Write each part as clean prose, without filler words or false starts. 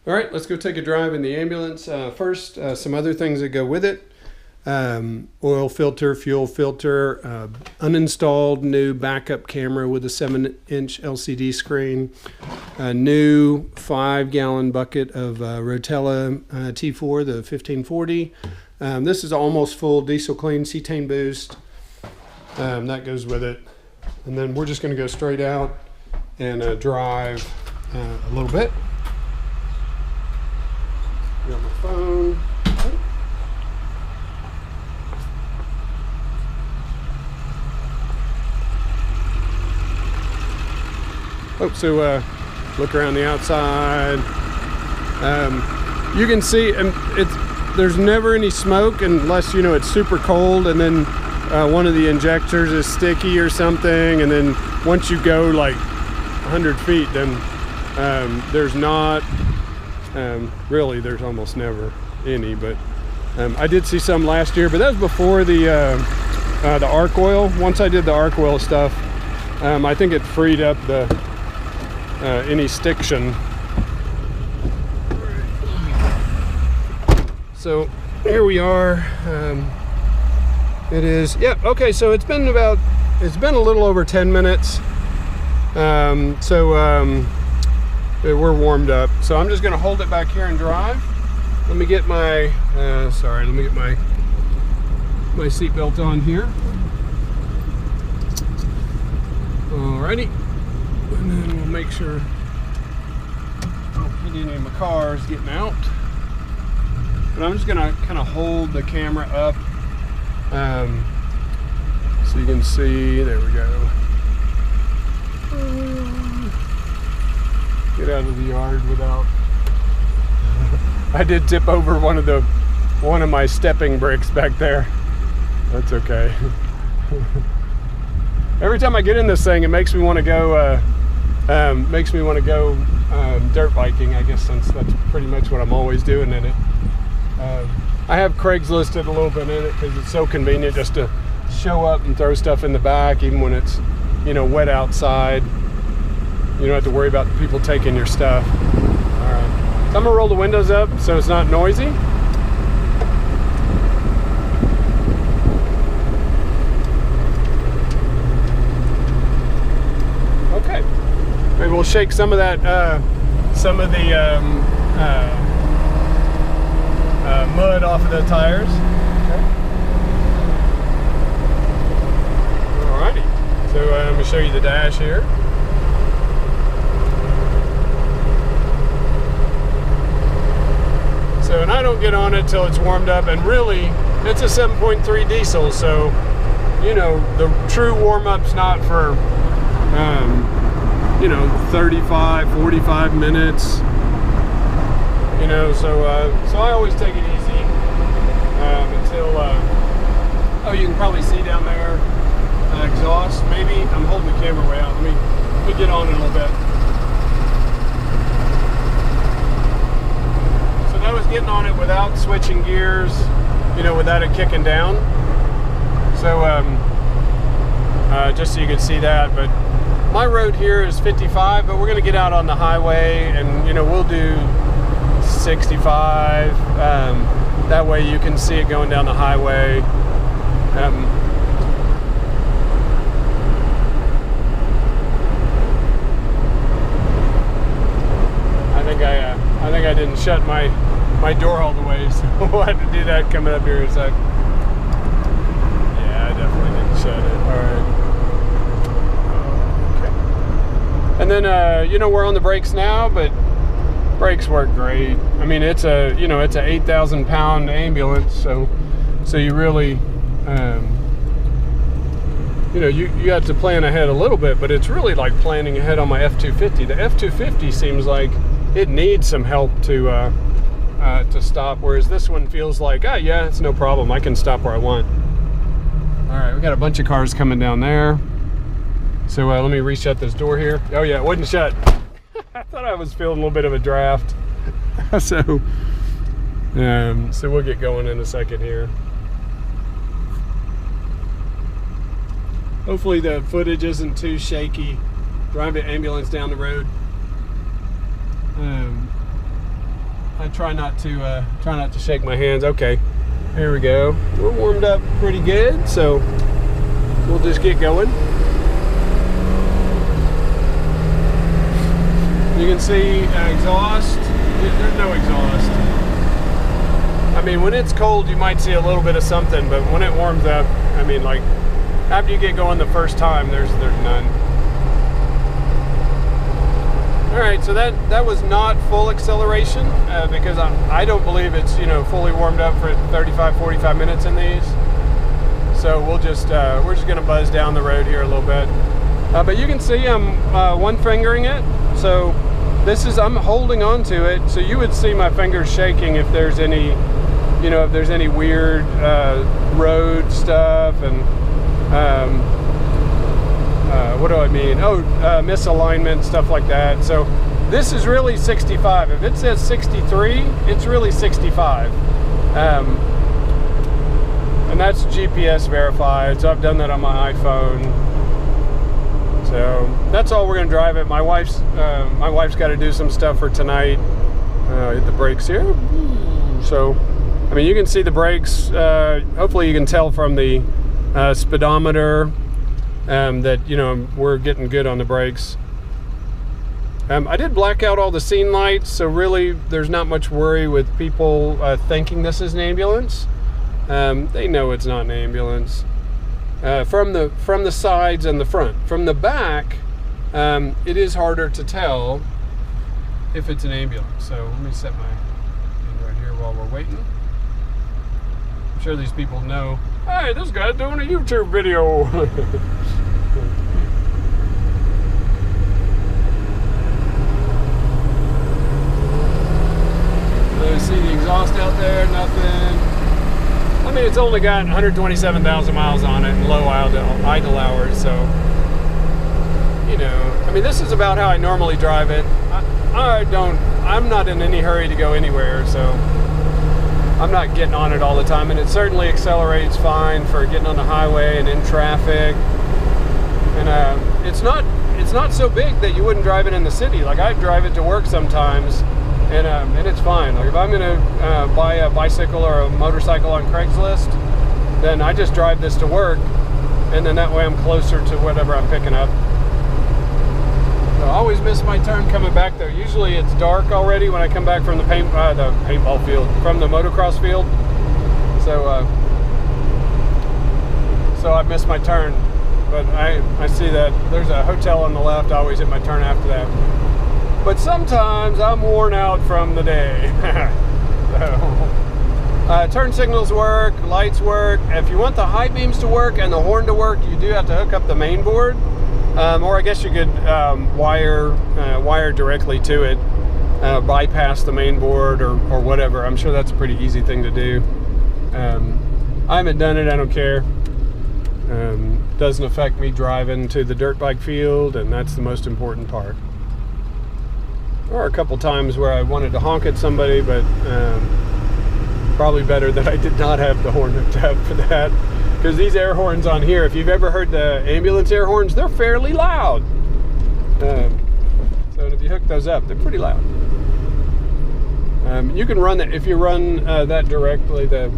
All right, let's go take a drive in the ambulance. First, some other things that go with it. Oil filter, fuel filter, uninstalled new backup camera with a 7-inch LCD screen, a new 5-gallon bucket of Rotella T4, the 1540. This is almost full diesel clean cetane boost. That goes with it. And then we're just going to go straight out and drive a little bit. Got my phone. Oh, so look around the outside. You can see, and there's never any smoke unless it's super cold, and then one of the injectors is sticky or something, and then once you go like 100 feet, then there's not. Really, there's almost never any, but I did see some last year, but that was before the arc oil. Once I did the arc oil stuff, I think it freed up the any stiction. So here we are. It is, yeah, okay, so it's been a little over 10 minutes. We're warmed up, so I'm just going to hold it back here and drive. Let me get my my seatbelt on here. Alrighty, and then we'll make sure I don't hit any of my cars getting out. But I'm just going to kind of hold the camera up so you can see. There we go. Get out of the yard without. I did tip over one of my stepping bricks back there. That's okay. Every time I get in this thing, it makes me want to go. Dirt biking. I guess since that's pretty much what I'm always doing in it. I have Craigslisted a little bit in it because it's so convenient just to show up and throw stuff in the back, even when it's wet outside. You don't have to worry about people taking your stuff. All right. So I'm gonna roll the windows up so it's not noisy. Okay. Maybe we'll shake some of that, some of the mud off of the tires. Okay. Alrighty. So I'm gonna show you the dash here. So, and I don't get on it till it's warmed up, and really, it's a 7.3 diesel, so, the true warm-up's not for, 35, 45 minutes, so I always take it easy, until, oh, you can probably see down there, exhaust, maybe. I'm holding the camera way out. Let me get on it a little bit. I was getting on it without switching gears, without it kicking down. So, just so you can see that. But my road here is 55, but we're going to get out on the highway, and we'll do 65. That way you can see it going down the highway. I think I didn't shut my door all the way, so we'll have to do that coming up here in a sec. Yeah, I definitely didn't shut it. Alright. Okay. And then, we're on the brakes now, but brakes work great. I mean, it's a 8,000 pound ambulance, so you really, you have to plan ahead a little bit, but it's really like planning ahead on my F250. The F250 seems like it needs some help to stop, whereas this one feels like, yeah, it's no problem. I can stop where I want. All right, we got a bunch of cars coming down there. So let me reset this door here. Oh yeah, it wasn't shut. I thought I was feeling a little bit of a draft. So we'll get going in a second here. Hopefully the footage isn't too shaky. Drive the ambulance down the road. I try not to shake my hands. Okay, there we go. We're warmed up pretty good, so we'll just get going. You can see exhaust. There's no exhaust. I mean, when it's cold, you might see a little bit of something, but when it warms up, I mean, like after you get going the first time, there's none. All right, so that was not full acceleration because I don't believe it's fully warmed up for 35-45 minutes in these. So we're just gonna buzz down the road here a little bit. But you can see I'm one fingering it. So I'm holding on to it. So you would see my fingers shaking if there's any, if there's any weird road stuff and what do I mean? Misalignment, stuff like that. So this is really 65. If it says 63, it's really 65. And that's GPS verified. So I've done that on my iPhone. So that's all we're gonna drive it. My wife's got to do some stuff for tonight. Hit the brakes here. So, I mean, you can see the brakes. Hopefully, you can tell from the speedometer that we're getting good on the brakes. I did black out all the scene lights, so really there's not much worry with people thinking this is an ambulance. They know it's not an ambulance. From the sides and the front. From the back, it is harder to tell if it's an ambulance. So let me set my thing right here while we're waiting. I'm sure these people know, hey, this guy's doing a YouTube video. See the exhaust out there, nothing. I mean, it's only got 127,000 miles on it and low idle hours, so, I mean, this is about how I normally drive it. I'm not in any hurry to go anywhere, so I'm not getting on it all the time, and it certainly accelerates fine for getting on the highway and in traffic. And it's not so big that you wouldn't drive it in the city. Like, I drive it to work sometimes, and it's fine. Like if I'm gonna buy a bicycle or a motorcycle on Craigslist, then I just drive this to work, and then that way I'm closer to whatever I'm picking up. So I always miss my turn coming back though. Usually it's dark already when I come back from the paintball field, from the motocross field. So I miss my turn, but I see that there's a hotel on the left. I always hit my turn after that. But sometimes I'm worn out from the day. So, turn signals work, lights work. If you want the high beams to work and the horn to work, you do have to hook up the main board. Or I guess you could wire directly to it, bypass the main board or whatever. I'm sure that's a pretty easy thing to do. I haven't done it, I don't care. Doesn't affect me driving to the dirt bike field, and that's the most important part. There were a couple times where I wanted to honk at somebody, but probably better that I did not have the horn hooked up for that. Because these air horns on here, if you've ever heard the ambulance air horns, they're fairly loud. So if you hook those up, they're pretty loud. You can run that, if you run that directly, the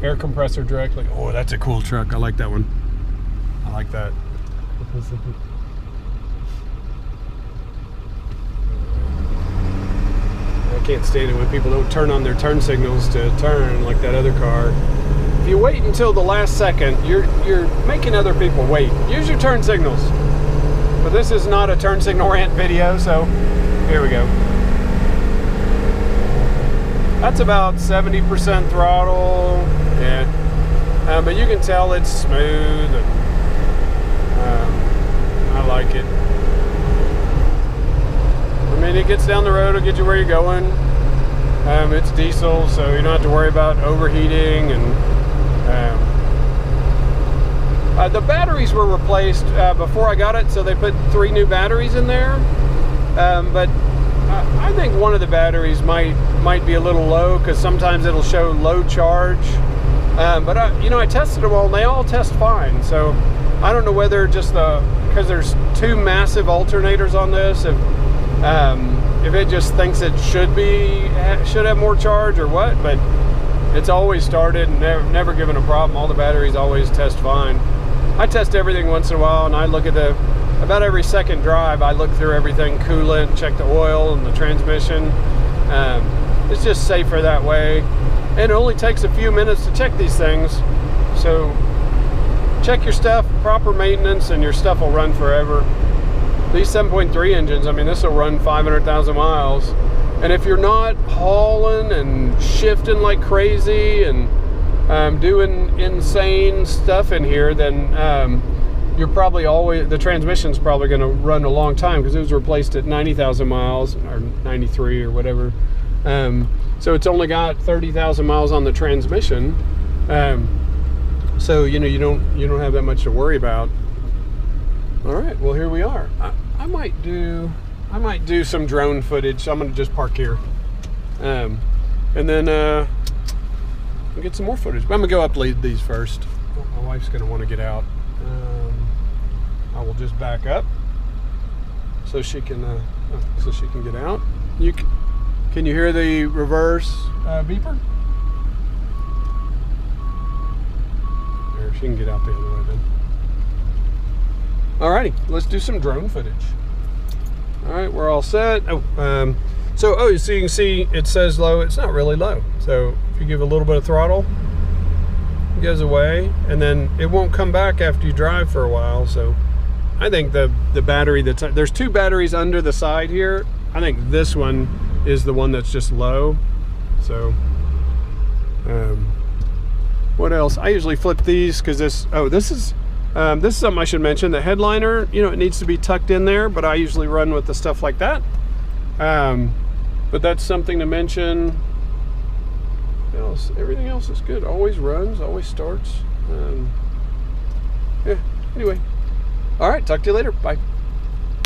air compressor directly. Oh, that's a cool truck. I like that one. I like that. I can't stand it when people don't turn on their turn signals to turn like that other car. If you wait until the last second, you're making other people wait. Use your turn signals. But this is not a turn signal rant video, so here we go. That's about 70% throttle. Yeah. But you can tell it's smooth. And, I like it. I mean, it gets down the road, it'll get you where you're going. It's diesel, so you don't have to worry about overheating. And the batteries were replaced before I got it, so they put 3 new batteries in there. But I think one of the batteries might be a little low, because sometimes it'll show low charge. But I tested them all, and they all test fine. So I don't know whether just because there's 2 massive alternators on this, if it just thinks it should have more charge or what, but it's always started and never given a problem. All the batteries always test fine. I test everything once in a while, and I look at about every second drive, I look through everything, coolant, check the oil and the transmission. It's just safer that way. And it only takes a few minutes to check these things. So check your stuff, proper maintenance, and your stuff will run forever. These 7.3 engines, I mean, this will run 500,000 miles. And if you're not hauling and shifting like crazy and doing insane stuff in here, then you're probably the transmission's probably going to run a long time, because it was replaced at 90,000 miles or 93 or whatever. So it's only got 30,000 miles on the transmission. So you don't have that much to worry about. All right, well, here we are. I might do some drone footage. So I'm going to just park here, and then we'll get some more footage. But I'm going to go up lead these first. My wife's going to want to get out. I will just back up so she can get out. Can you hear the reverse beeper? There, she can get out the other way then. Alrighty, let's do some drone footage. All right, we're all set. So you can see it says low. It's not really low. So if you give a little bit of throttle, it goes away, and then it won't come back after you drive for a while. So I think the battery there's two batteries under the side here. I think this one is the one that's just low. So what else? I usually flip these because this is something I should mention. The headliner, it needs to be tucked in there, but I usually run with the stuff like that. But that's something to mention. Everything else is good. Always runs, always starts. Yeah, anyway. All right, talk to you later. Bye.